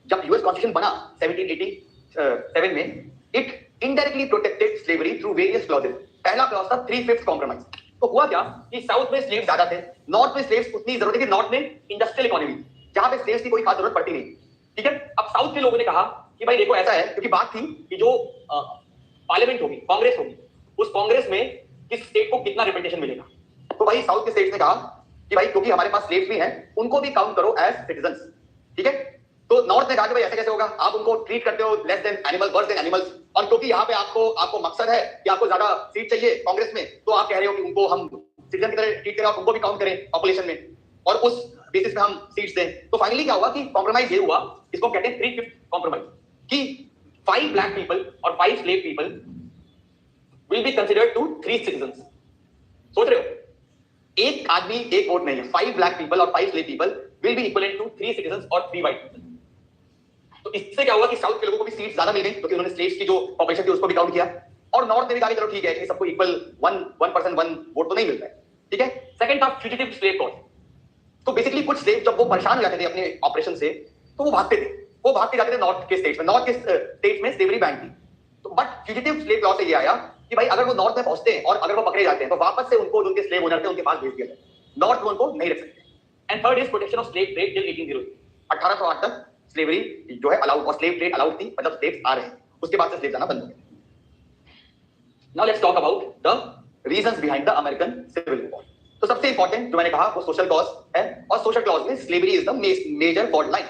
जब यूएस कॉन्स्टिट्यूशन बना 1787 में, it indirectly protected slavery through various clauses. पहला क्लॉज था 3/5 कॉम्प्रोमाइज। तो हुआ क्या कि साउथ में स्लेव्स ज्यादा थे, नॉर्थ में स्लेव्स उतनी जरूरत है कि नॉर्थ में इंडस्ट्रियल इकोनॉमी, जहां पे स्लेव्स की कोई खास जरूरत पड़ती नहीं, ठीक है। अब साउथ के लोगों ने कहा कि भाई देखो ऐसा है, क्योंकि बात थी कि जो पार्लियामेंट होगी, कांग्रेस होगी, उस कांग्रेस में किस स्टेट को कितना रिप्रेजेंटेशन मिलेगा। तो भाई साउथ के स्टेट्स ने कहा कि भाई क्योंकि हमारे पास स्लेव्स भी हैं, उनको भी काउंट करो एज सिटीजंस, ठीक है। तो नॉर्थ ने कहा कि भाई ऐसे कैसे होगा, आप उनको ट्रीट करते हो less than animal, worse than animals, और क्योंकि यहाँ पे आपको मकसद है कि आपको ज्यादा सीट चाहिए कांग्रेस में, तो आप कह रहे हो कि उनको हम सिटीजन की तरह ट्रीट करें, उनको भी काउंट करें पॉपुलेशन में, और उस बेसिस पे हम सीट्स दें। तो फाइनली क्या हुआ कि कॉम्प्रोमाइज ये हुआ, इसको कहते हैं 3/5 कॉम्प्रोमाइज, कि 5 ब्लैक पीपल और 5 slave people will be considered to 3 citizens। सोच रहे हो, एक आदमी एक वोट नहीं है, 5 ब्लैक पीपल और 5 slave people will be equivalent to 3 citizens और 3 white people। तो इससे क्या हुआ कि साउथ के लोगों को भी सीट्स ज्यादा मिल गई, क्योंकि उन्होंने स्लेव्स की जो पॉपुलेशन थी उसको भी काउंट किया, और नॉर्थ ने भी कहा चलो ठीक है कि सबको इक्वल 1 वोट तो नहीं मिलता है, ठीक है। सेकंड था फ्यूजिटिव स्लेव क्लॉज। तो बेसिकली कुछ स्लेव जब वो परेशान हो जाते थे अपने ऑपरेशन से, तो वो भागते थे, वो भाग के जाते थे नॉर्थ के स्टेट्स में। नॉर्थ के स्टेट्स में स्लेवरी बैन थी, तो बट फ्यूजिटिव स्लेव क्लॉज से ये आया कि भाई अगर वो नॉर्थ में पहुंचते हैं और अगर वो पकड़े जाते हैं तो वापस से उनको उनके स्लेव ओनर थे उनके पास भेज दिया जाए, नॉर्थ में उनको नहीं रख सकते। And third is protection of slave trade till 1808। 1808 तक स्लेवरी जो है अलाउड, और स्लेव ट्रेड अलाउड थी, मतलब स्लेव्स आ रहे हैं, उसके बाद से स्लेव आना बंद हो गया। Now let's talk about the reasons behind the American civil war. तो सबसे इंपॉर्टेंट जो मैंने कहा वो सोशल कॉज है, और सोशल क्लॉज में slavery is the major fault line.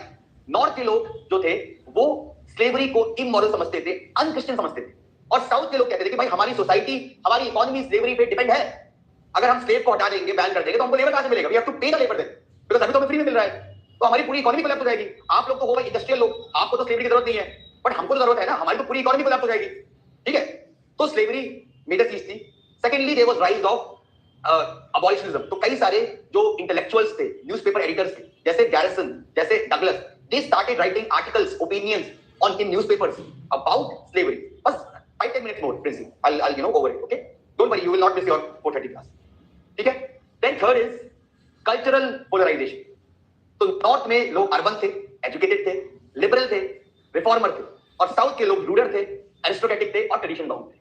North के लोग जो थे वो स्लेवरी को इमोरल समझते थे, अनक्रिश्चियन समझते थे, और साउथ के लोग कहते थे कि भाई हमारी सोसाइटी, हमारी इकोनॉमी स्लेवरी पे डिपेंड है, अगर हम स्लेव को हटा देंगे, बैन कर देंगे, तो हमको लेबर कहां से मिलेगा, वी हैव टू पे द लेबर देन, बिकॉज़ अभी तो हमें फ्री में मिल रहा है, तो हमारी पूरी इकोनॉमी कोलैप्स हो जाएगी। आप लोग तो हो भाई इंडस्ट्रियल लोग, आपको तो स्लेवरी की जरूरत नहीं है, बट हमको तो जरूरत है ना, हमारी तो पूरी इकोनॉमी कोलैप्स हो जाएगी, ठीक है। तो स्लेवरी मेजर चीज थी। Secondly there was rise of abolitionism. तो कई सारे जो इंटेलेक्चुअल्स थे, न्यूज़पेपर एडिटर्स थे, जैसे गैरिसन, जैसे Douglas, they started writing articles, opinions on in newspapers about slavery. बस 5-10 minutes more, Princy. I'll over it, okay? Don't worry, you will not miss your 4:30 class. ठीक है? Then third is cultural polarization. तो north में लोग urban थे, educated थे, liberal थे, reformer थे, और साउथ के लोग रूडर थे, एरिस्टोक्रेटिक थे और ट्रेडिशन बाउंड थे,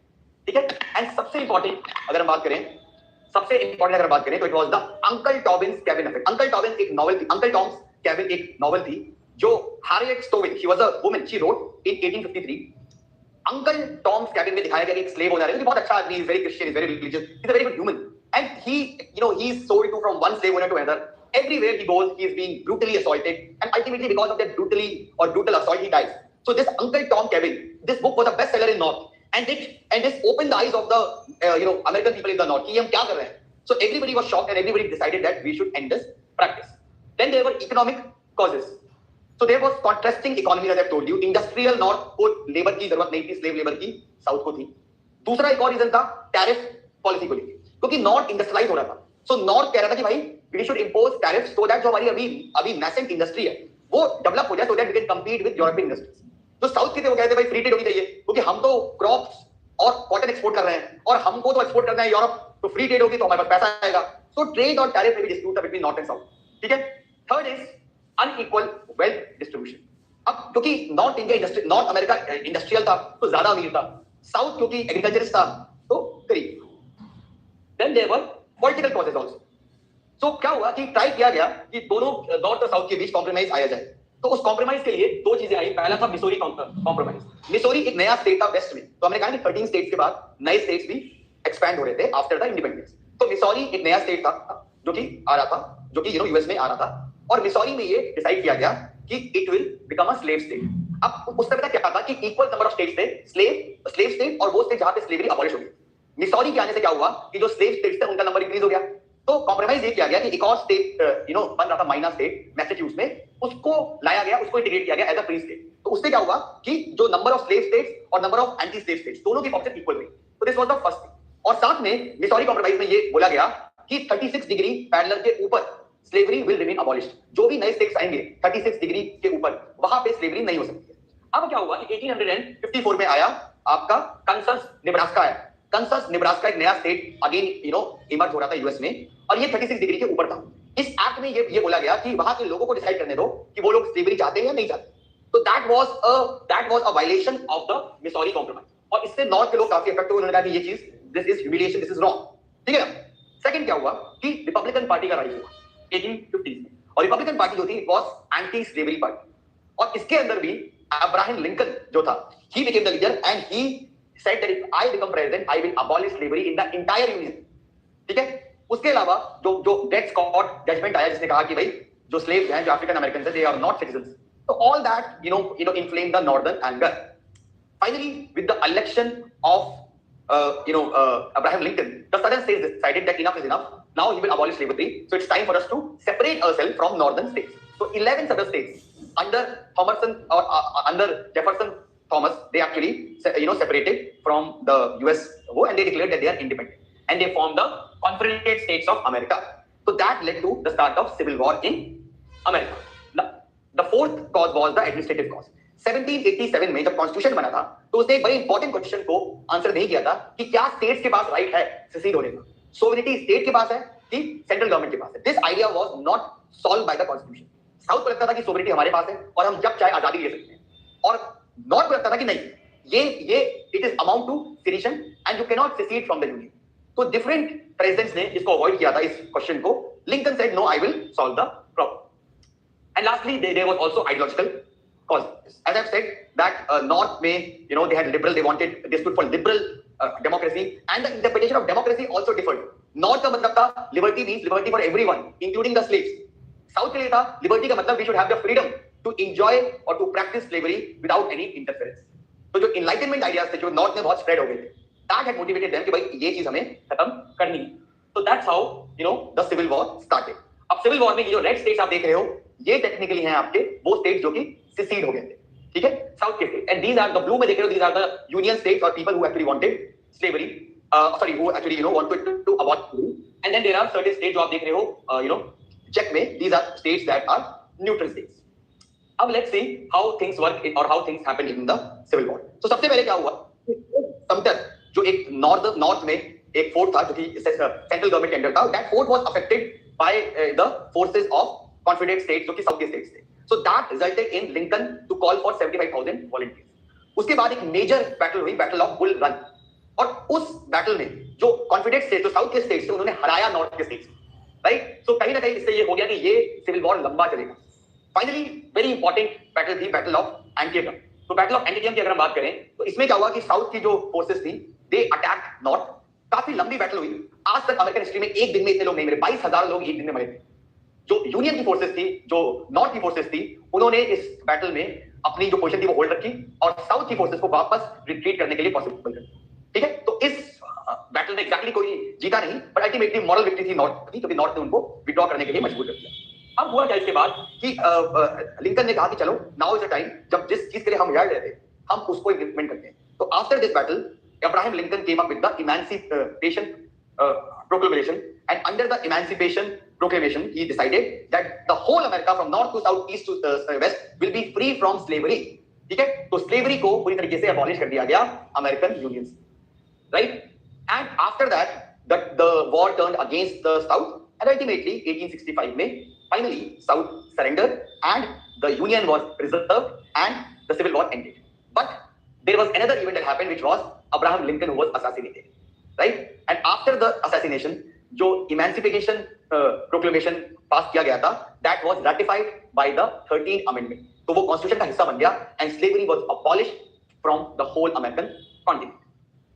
ठीक है। एंड सबसे इंपॉर्टेंट अगर हम बात करें, तो it was the Uncle Tobin's Cabin effect. Uncle Tobin's एक नॉवेल थी, अंकल टॉम्स कैबिन एक नॉवेल थी जो Harriet Stowell, she was a woman, she wrote in 1853। Uncle Tom's Cabin में दिखाया गया कि एक स्लेव ओनर है, जो बहुत अच्छा आदमी, is very Christian, is very religious, is a very good human, and he is sold to from one slave owner to another. Everywhere he goes, he is being brutally assaulted, and ultimately because of that brutal assault, he dies. So this Uncle Tom Cabin, this book was a bestseller in North, and this opened the eyes of the American people in the North कि हम क्या कर रहे हैं. So everybody was shocked, and everybody decided that we should end this practice. Then there were economic causes. So there was contrasting economy, as I've told you. Industrial North को labour की जरूरत नहीं थी, स्लेव लेबर की south को थी. दूसरा एक और रीजन था टैरिफ पॉलिसी को लेकर, क्योंकि नॉर्थ इंडस्ट्रियलाइज हो रहा था. सो नॉर्थ कह रहा था कि भाई we should impose tariff so that जो हमारी अभी नेसेंट इंडस्ट्री है वो डेवलप हो जाए, so that we can compete with European industries. तो साउथ के थे वो कहते भाई फ्री ट्रेड होनी चाहिए, क्योंकि हम तो क्रॉप्स और कॉटन एक्सपोर्ट कर रहे हैं और हमको तो एक्सपोर्ट करना है यूरोप, तो फ्री ट्रेड होगी तो हमारे पास पैसा आएगा. सो ट्रेड और टैरिफ में भी डिस्प्यूट था बिटवीन नॉर्थ एंड साउथ. ठीक है. Third is unequal wealth distribution. अब क्योंकि नॉर्थ अमेरिका इंडस्ट्रियल था तो ज्यादा अमीर था, साउथ क्योंकि एग्रीकल्चरिस्ट था तो गरीब. Then there were political causes also. So क्या हुआ कि ट्राई किया गया कि दोनों नॉर्थ और साउथ के बीच कॉम्प्रोमाइज आया जाए. तो उस कॉम्प्रोमाइज के लिए दो चीजें आई. पहला था मिसोरी कॉम्प्रोमाइज. मिसोरी एक नया स्टेट था वेस्ट में, तो हमने कहा कि 13 स्टेट्स के बाद नए स्टेट्स भी एक्सपैंड हो रहे थे आफ्टर द इंडिपेंडेंस. तो मिसोरी एक नया स्टेट था जो कि आ रहा था, जो कि यूएस में आ रहा था, और मिसोरी में ये डिसाइड किया गया कि it will become a slave state. अब उस समय क्या था कि इक्वल नंबर ऑफ स्टेट्स थे, स्लेव स्टेट और वो स्टेट जहां पे स्लेवरी अबॉलिश हो गई. मिसोरी के आने से क्या हुआ कि जो स्लेव स्टेट्स थे उनका नंबर इंक्रीज हो गया. तो कॉम्प्रोमाइज ये किया गया कि एक और स्टेट बन रहा था माइनर स्टेट मैसेच्यूसेट्स में, उसको लाया गया, उसको इंटीग्रेट किया गया एज अ फ्री स्टेट. तो उससे क्या हुआ कि जो नंबर ऑफ स्लेव स्टेट्स और number of anti slave states दोनों की पॉपुलेशन इक्वल हुई. तो this was the first thing. और साथ में मिसोरी कॉम्प्रोमाइज में ये बोला गया कि 36 डिग्री पैरेलल के ऊपर स्लेवरी विल रिमेन अबॉलिश्ड. जो भी नए स्टेट्स आएंगे 36 डिग्री के ऊपर, वहां पे स्लेवरी नहीं हो सकती. अब क्या हुआ कि 1854 में आया आपका कंसस नेब्रास्का आया. कंसस नेब्रास्का एक नया स्टेट अगेन इमर्ज हो रहा था यूएस में, और ये 36 डिग्री के ऊपर था. इस एक्ट में ये बोला गया कि वहां के लोगों को डिसाइड करने दो कि वो लोग स्लेवरी चाहते हैं या नहीं चाहते. तो that was a violation of the Missouri compromise, और इससे नॉर्थ के लोग काफी इफेक्ट हुए. उन्होंने कहा कि ये चीज, this is humiliation, this is wrong. ठीक है ना. सेकंड क्या हुआ कि रिपब्लिकन पार्टी का राइज हुआ 1850 में, और रिपब्लिकन पार्टी जो थी वाज एंटी स्लेवरी पार्टी, और इसके अंदर भी अब्राहम लिंकन जो था, he became the leader and he said that if I become president, I will abolish slavery in the entire union. ठीक है. उसके अलावा जो डेथ स्कॉट जजमेंट आया जिसने कहा कि भाई जो स्लेव्स हैं, जो अफ्रीकन अमेरिकन हैं, they are not citizens. So all that inflamed the northern anger. Finally, with the election of Abraham Lincoln, the southern states decided that enough is enough. Now he will abolish slavery. So it's time for us to separate ourselves from northern states. So 11 southern states under under Jefferson Thomas, they actually separated from the US and they declared that they are independent, and they formed the Confederate States of America. So that led to the start of civil war in America. The fourth cause was the administrative cause. 1787 में जब constitution बना था तो उसने एक बड़े important question को answer नहीं किया था कि क्या स्टेट्स के पास राइट है सेसीड होने का. सोवरेनिटी स्टेट के पास है कि सेंट्रल गवर्नमेंट के पास है. This idea was not solved by the constitution. South को लगता था कि सोवरेनिटी हमारे पास है और हम जब चाहे आजादी ले सकते हैं, और नॉर्थ को लगता था कि नहीं, ये it is amount to sedition and you can not secede from the Union. तो डिफरेंट प्रेसिडेंट्स ने इसको अवॉइड किया था, इस क्वेश्चन को. Lincoln said no, I will solve the problem. And lastly there was also ideological causes. As I've said that North they had liberal, they stood for liberal democracy, and the interpretation of democracy also differed. North का मतलब था liberty means liberty for everyone, including the slaves. South के लिए था liberty का मतलब we should have the freedom to enjoy or to practice slavery without any interference. तो जो enlightenment ideas थे जो North में बहुत spread हो गए थे, that had motivated them कि भाई ये चीज हमें खत्म करनी है. So that's how the civil war started. अब civil war में ये जो red states आप देख रहे हो, ये टेक्निकली हैं आपके वो स्टेट जो कि secede हो गए थे. ठीक है, साउथ के state. And these are the blue में देख रहे हो, these are the Union states और people who actually wanted slavery, who actually wanted to abolish slavery. And then there are certain states जो आप देख रहे हो चेक में, these are states that are neutral states. अब let's see how things work or how things happen in the civil war. So सबसे पहले क्या हुआ, समटर जो एक नॉर्थ में एक फोर्ट था जो कि सेंट्रल गवर्नमेंट के अंडर था, that fort was affected by the forces of Confederate states जो कि साउथ के स्टेट्स थे. So that resulted in Lincoln to call for 75,000 volunteers. उसके बाद एक मेजर बैटल हुई, बैटल ऑफ बुल रन, और उस बैटल में जो कॉन्फिडेंट स्टेट, जो साउथ के स्टेट्स थे, उन्होंने हराया नॉर्थ के स्टेट्स, राइट. सो कहीं ना कहीं इससे ये हो गया कि ये सिविल वॉर लंबा चलेगा. फाइनली वेरी इंपॉर्टेंट बैटल थी बैटल ऑफ एंटियम. तो बैटल ऑफ एंटियम की अगर हम बात करें तो इसमें क्या हुआ कि साउथ की जो फोर्सेस थी दे अटैक नॉर्थ, काफी लंबी बैटल हुई, आज तक अमेरिकन हिस्ट्री में एक दिन में इतने लोग नहीं मरे, 22,000 लोग एक दिन में मरे थे। जो यूनियन की फोर्सेस थी, जो नॉर्थ की फोर्सेस थी, उन्होंने इस बैटल में अपनी जो पोजीशन थी वो होल्ड रखी और साउथ की फोर्सेस को वापस रिट्रीट करने के लिए पॉसिबल कर, ठीक है। तो इस बैटल में एग्जैक्टली कोई जीता नहीं, बट अल्टीमेटली मॉरल विक्ट्री थी नॉर्थ की, क्योंकि नॉर्थ ने उनको विड्रॉ करने के लिए मजबूर कर दिया। अब हुआ क्या इसके बाद कि लिंकन ने कहा कि चलो नाउ इज द टाइम, जब जिस चीज के लिए हम लड़ रहे थे हम उसको इंप्लीमेंट करते हैं। तो after this battle Abraham Lincoln came up with the Emancipation Proclamation, and under the Emancipation Proclamation he decided that the whole America from north to south, east to west will be free from slavery, ठीक है। तो slavery को पूरी तरीके से abolish कर दिया गया अमेरिकन यूनियन से, right. And after that the war turned against the south, and ultimately 1865 में finally south surrendered and the union was preserved and the civil war ended. But there was another event that happened, which was Abraham Lincoln, who was assassinated, right? And after the assassination, जो Emancipation Proclamation पास किया गया था, that was ratified by the 13th Amendment. तो वो constitution का हिस्सा बन गया and slavery was abolished from the whole American continent.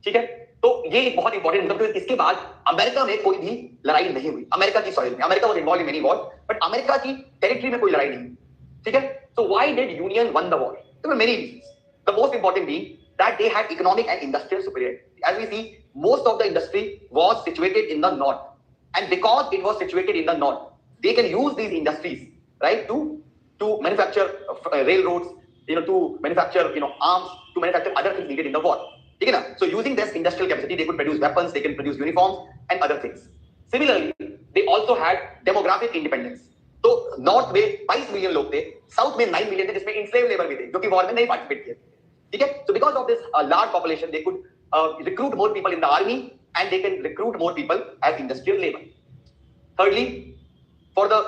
ठीक है। तो ये एक बहुत इंपॉर्टेंट मतलब, इसके बाद अमेरिका में कोई भी लड़ाई नहीं हुई, अमेरिका की सॉइल में। America was involve in many Wars, but America की टेरिटरी में कोई लड़ाई नहीं हुई, ठीक है। So why did Union won the war? There were many reasons. The most important being that they had economic and industrial superiority. As we see, most of the industry was situated in the north, and because it was situated in the north, they can use these industries, right, to manufacture railroads, to manufacture arms, to manufacture other things needed in the war. ठीक है ना? So using this industrial capacity, they could produce weapons, they can produce uniforms and other things. Similarly, they also had demographic independence. तो north में 22 million लोग थे, south में 9 million थे, जिसमें इंस्लेव लेबर भी थे, जो कि वॉर में नहीं पार्टिसिपेट किए, ठीक है। So because of this large population, they could recruit more people in the army, and they can recruit more people as industrial labor. Thirdly, for the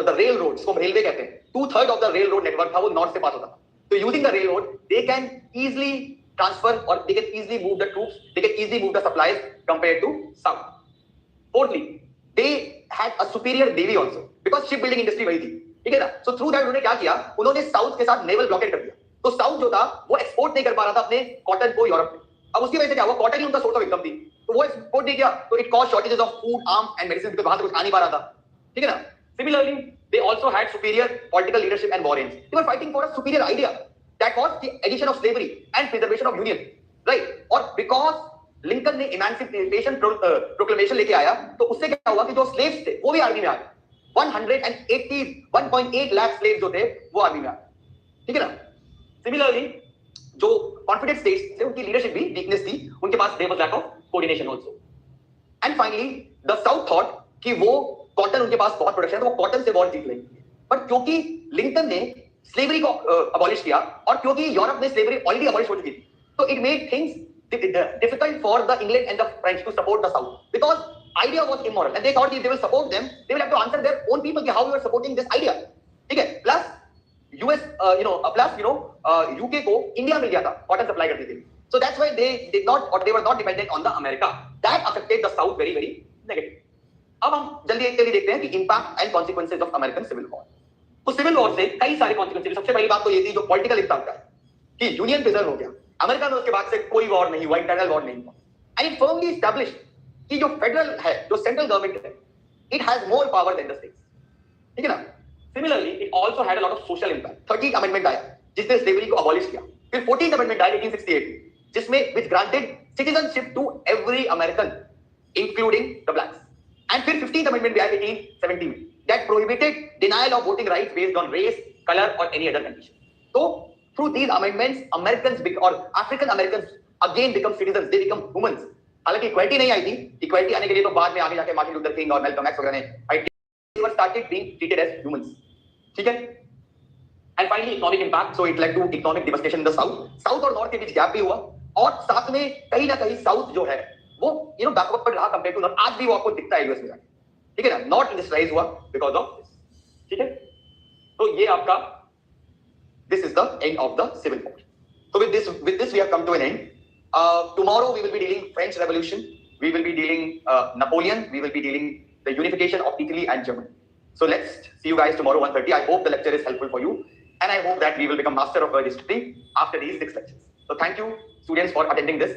the railroads, को रेलवे कहते हैं, 2/3 of the railroad network था वो north से पास होता था। तो using the railroad, they can easily transfer or they can easily move the troops, they can easily move the supplies compared to south. Fourthly, they had a superior navy also, because ship building industry वही थी, ठीक है ना। So through that उन्होंने क्या किया, उन्होंने south के साथ नेवल ब्लॉकेड कर दिया। तो साउथ जो था वो एक्सपोर्ट नहीं कर पा रहा था अपने कॉटन को यूरोप में। अब उसकी वजह से क्या हुआ, कॉटन ही उनका सोर्स ऑफ इनकम थी, तो वो एक्सपोर्ट नहीं किया, तो it cause shortages of food, arms and medicine, because वहां से कुछ आ नहीं पा रहा था, ठीक है ना। Similarly they also had superior political leadership and war aims. They were fighting for a superior idea that was the addition of slavery and preservation of union, right. और बिकॉज लिंकन ने इमांसिपेशन प्रोक्लेमेशन लेके आया, तो उससे क्या हुआ कि जो स्लेव्स थे वो भी आर्मी में आ गए। 181.8 लाख स्लेव्स जो थे वो आर्मी में आ गए, ठीक है ना। सिमिलरली जो कॉन्फिडेंट स्टेट्स थे उनकी लीडरशिप भी वीकनेस थी, उनके पास there was lack of coordination also. And finally the South thought कि वो कॉटन, उनके पास बहुत प्रोडक्शन है, तो वो कॉटन से वॉर जीत लेंगे। बट क्योंकि लिंकन ने स्लेवरी को अबॉलिश किया और क्योंकि यूरोप में स्लेवरी ऑलरेडी अबॉलिश हो चुकी थी, तो it made things difficult for the England and the French to support the South, because idea was immoral and they thought if they will support them, they will have to answer their own people how you are supporting this idea, ठीक है। Plus US UK को India मिल गया था cotton supply करने के लिए, so that's why they did not, or they were not dependent on the America. That affected the South very very negative. अब हम जल्दी देखते हैं कि impact and consequences of American civil war. तो सिविल वॉर से कई सारे कॉन्सिक्वेंसेज, सबसे पहली बात तो ये थी जो पॉलिटिकल इम्पैक्ट है कि यूनियन प्रिजर्व हो गया, अमेरिका में उसके बाद से कोई वॉर नहीं हुआ, इंटरनल वॉर नहीं हुआ, एंड इट फर्मली एस्टैब्लिश्ड कि जो फेडरल है, जो सेंट्रल गवर्नमेंट है, it has more power than the states, ठीक है ना। Similarly it also had a lot of social impact. 13th amendment आया जिसने स्लेवरी को अबॉलिश किया, फिर 14th अमेंडमेंट आया 1868 जिसमें which granted citizenship to every American including the blacks, एंड फिर 15th अमेंडमेंट भी आया 1870 में that prohibited denial of voting rights based on race, colour और एनी अदर कंडीशन। तो through these amendments Americans or African Americans again become citizens, they become humans. हालांकि equality नहीं आई थी, इक्वालिटी आने के लिए तो बाद में आगे जाके मार्टिन लूथर किंग और मैल्कम एक्स वगैरह ने फाइट किया, were started being treated as humans, ठीक है। And finally economic impact, so it led to economic devastation in the south और नॉर्थ के बीच गैप भी हुआ, और साथ में कहीं ना कहीं साउथ जो है वो बैकवर्ड रहा कंपेयर टू नॉर्थ। आज भी वो आपको दिखता है यूएस में, ठीक है ना। नॉर्थ इंडस्ट्रियलाइज हुआ बिकॉज ऑफ दिस, ठीक है। तो ये आपका this is the end of the civil war. So with this we have come to an end. Tomorrow we will be dealing French Revolution, we will be dealing Napoleon, we will be dealing the unification of Italy and Germany. So let's see you guys tomorrow 1:30. I hope the lecture is helpful for you. And I hope that we will become master of world history after these 6 lectures. So thank you, students, for attending this.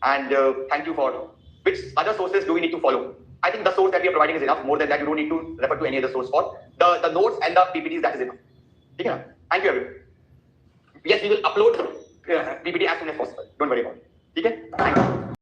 And thank you for which other sources do we need to follow. I think the source that we are providing is enough. More than that, you don't need to refer to any other source for. The notes and the PPTs, that is enough. Okay? Thank you, everyone. Yes, we will upload PPT as soon as possible. Don't worry about it. Okay? Thank you.